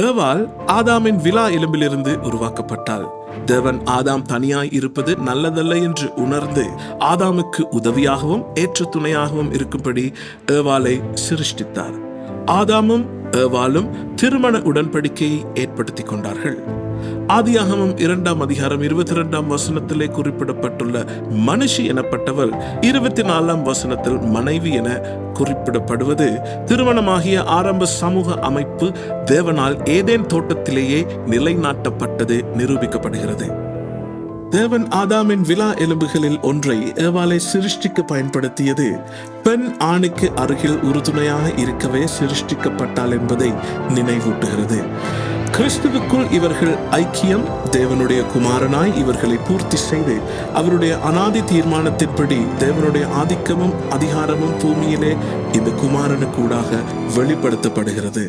ஏவாள் ஆதாமின் விலா எலும்பிலிருந்து உருவாக்கப்பட்டாள். தேவன் ஆதாம் தனியாய் இருப்பது நல்லதல்ல என்று உணர்ந்து ஆதாமுக்கு உதவியாகவும் ஏற்ற துணையாகவும் இருக்கும்படி ஏவாளை சிருஷ்டித்தார். ஆதாமும் ஏவாளும் திருமண உடன்படிக்கையை ஏற்படுத்தி கொண்டார்கள். ஆதியாகமம் 2 அதிகாரம் 22 வசனத்திலே குறிப்பிடப்பட்டுள்ள மனுஷி எனப்பட்டவள் 24 வசனத்தில் மனைவி என குறிப்பிடப்படுவது திருமணமாகிய ஆரம்ப சமூக அமைப்பு தேவனால் ஏதேன் தோட்டத்திலேயே நிலைநாட்டப்பட்டது நிரூபிக்கப்படுகிறது. தேவன் ஆதாமின் விலா எலும்புகளில் ஒன்றை ஏவாளை சிருஷ்டிக்க பயன்படுத்தியது பெண் ஆணுக்கு அருகில் உறுதுணையாக இருக்கவே சிருஷ்டிக்கப்பட்டாள் என்பதை நினைவூட்டுகிறது. கிறிஸ்துவுக்குள் இவர்கள் ஐக்கியம் தேவனுடைய குமாரனாய் இவர்களை பூர்த்தி செய்து அவருடைய அனாதி தீர்மானத்தின்படி தேவனுடைய ஆதிக்கமும் அதிகாரமும் பூமியிலே இந்த குமாரனுக்கூடாக வெளிப்படுத்தப்படுகிறது.